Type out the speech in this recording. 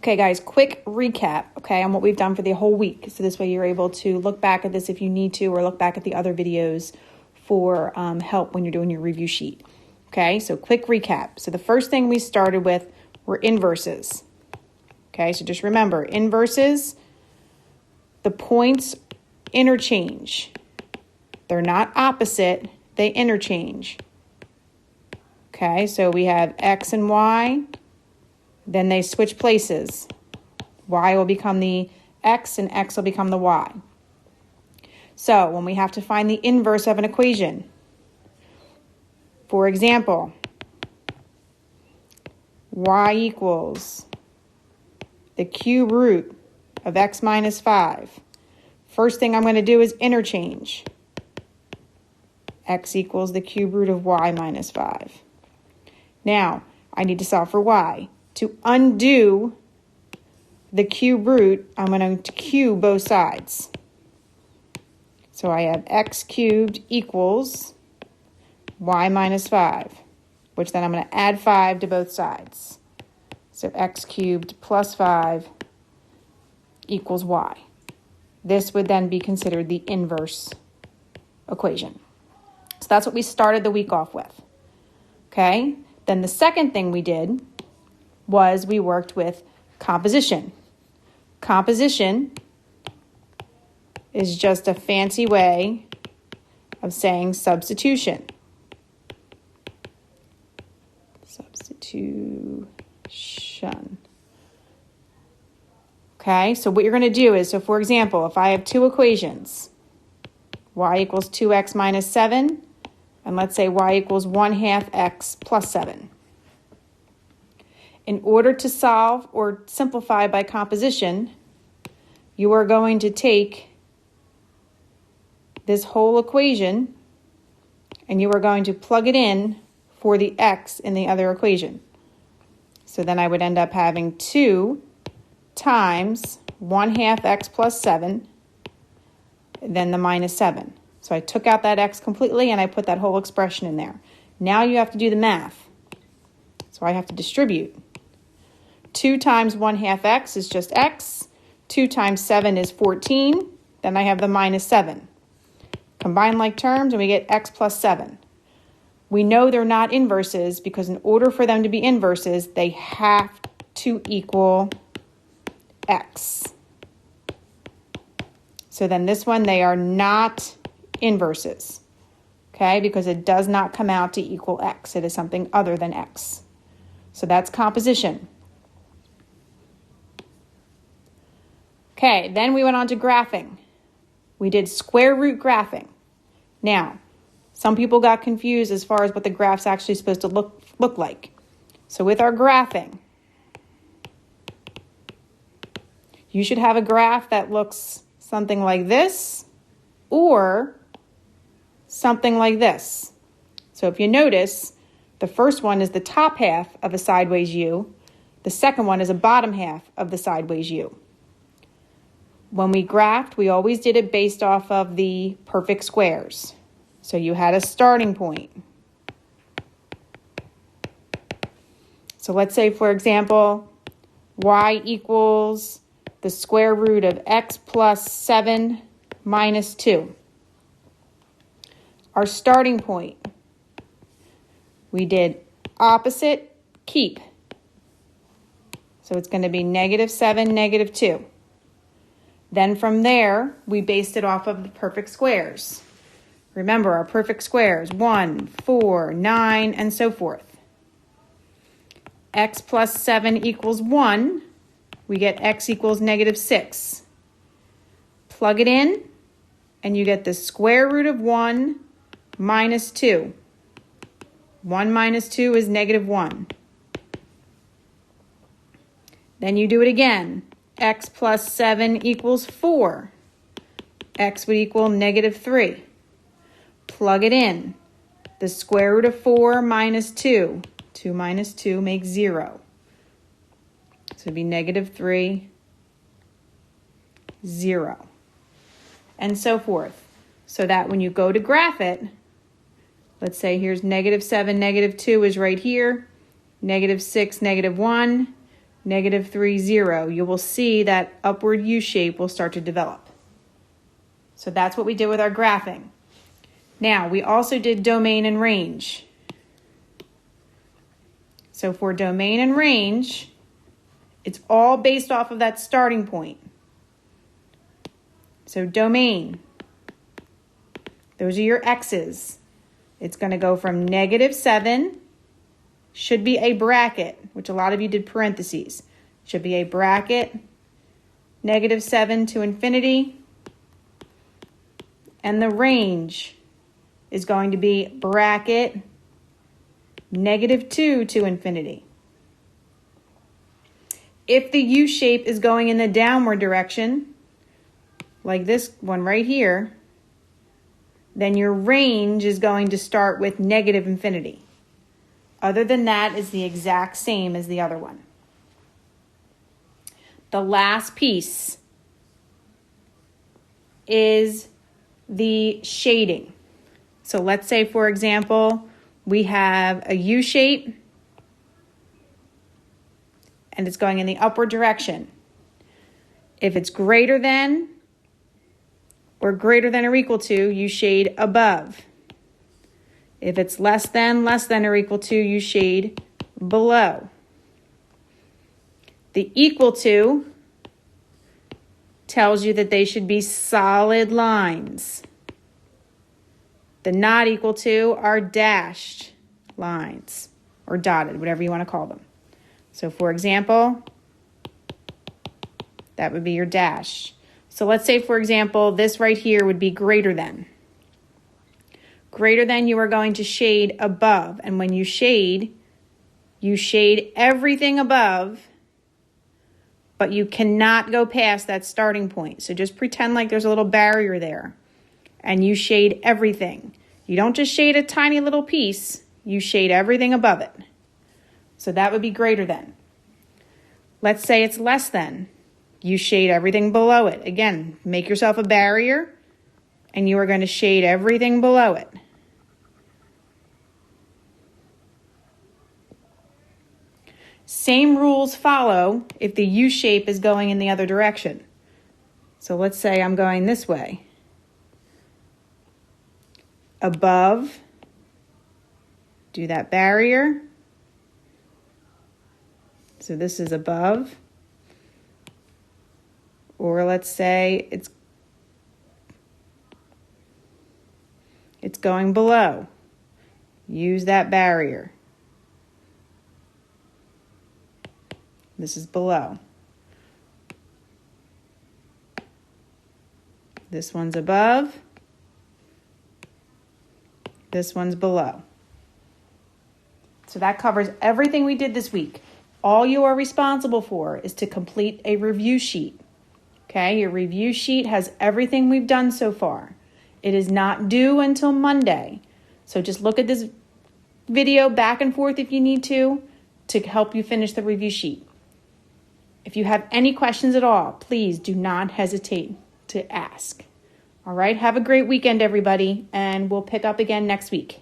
Okay, guys, quick recap, okay, on what we've done for the whole week. So this way you're able to look back at this if you need to, or look back at the other videos for help when you're doing your review sheet. Okay, so quick recap. So the first thing we started with were inverses. Okay, so just remember, inverses, the points interchange. They're not opposite, they interchange. Okay, so we have X and Y, then they switch places. Y will become the X and X will become the Y. So when we have to find the inverse of an equation, for example, Y equals the cube root of X minus 5. First thing I'm going to do is interchange. X equals the cube root of Y minus 5. Now, I need to solve for Y. To undo the cube root, I'm going to cube both sides. So I have X cubed equals Y minus 5, which then I'm going to add 5 to both sides. So X cubed plus 5 equals Y. This would then be considered the inverse equation. So that's what we started the week off with. Okay? Then the second thing we did was we worked with composition. Composition is just a fancy way of saying substitution. Substitution. Okay, so what you're going to do is, so for example, if I have two equations, y equals 2x minus 7, and let's say y equals 1/2 x plus 7. In order to solve or simplify by composition, you are going to take this whole equation and you are going to plug it in for the x in the other equation. So then I would end up having 2 times 1/2 x plus 7, then the minus 7. So I took out that x completely and I put that whole expression in there. Now you have to do the math. So I have to distribute. 2 times 1/2 x is just x. 2 times 7 is 14. Then I have the minus 7. Combine like terms and we get x plus 7. We know they're not inverses because in order for them to be inverses, they have to equal x. So then this one, they are not inverses, okay, because it does not come out to equal x. It is something other than x. So that's composition. Okay, then we went on to graphing. We did square root graphing. Now, some people got confused as far as what the graph's actually supposed to look like. So with our graphing, you should have a graph that looks something like this or something like this. So if you notice, the first one is the top half of a sideways U. The second one is a bottom half of the sideways U. When we graphed, we always did it based off of the perfect squares. So you had a starting point. So let's say, for example, y equals the square root of x plus 7 minus 2. Our starting point, we did opposite, keep. So it's going to be -7, -2. Then from there, we based it off of the perfect squares. Remember, our perfect squares, 1, 4, 9, and so forth. X plus 7 equals 1. We get x equals -6. Plug it in, and you get the square root of 1 minus 2. 1 minus 2 is -1. Then you do it again. X plus 7 equals 4. X would equal -3. Plug it in. The square root of 4 minus 2. 2 minus 2 makes 0. So it'd be -3, 0. And so forth. So that when you go to graph it, let's say here's -7, -2 is right here. -6, -1. negative 3, 0. You will see that upward U shape will start to develop. So that's what we did with our graphing. Now, we also did domain and range. So for domain and range, it's all based off of that starting point. So domain, those are your x's. It's going to go from negative 7, should be a bracket, which a lot of you did parentheses. Should be a bracket, negative 7 to infinity. And the range is going to be bracket, negative 2 to infinity. If the U shape is going in the downward direction, like this one right here, then your range is going to start with negative infinity. Other than that, it's the exact same as the other one. The last piece is the shading. So let's say, for example, we have a U shape and it's going in the upward direction. If it's greater than or equal to, you shade above. If it's less than or equal to, you shade below. The equal to tells you that they should be solid lines. The not equal to are dashed lines or dotted, whatever you want to call them. So for example, that would be your dash. So let's say, for example, this right here would be greater than. Greater than, you are going to shade above. And when you shade everything above, but you cannot go past that starting point. So just pretend like there's a little barrier there and you shade everything. You don't just shade a tiny little piece, you shade everything above it. So that would be greater than. Let's say it's less than. You shade everything below it. Again, make yourself a barrier and you are going to shade everything below it. Same rules follow if the U shape is going in the other direction. So let's say I'm going this way. Above, do that barrier. So this is above. Or let's say it's going below. Use that barrier. This is below. This one's above. This one's below. So that covers everything we did this week. All you are responsible for is to complete a review sheet. Okay, your review sheet has everything we've done so far. It is not due until Monday. So just look at this video back and forth if you need to help you finish the review sheet. If you have any questions at all, please do not hesitate to ask. All right, have a great weekend, everybody, and we'll pick up again next week.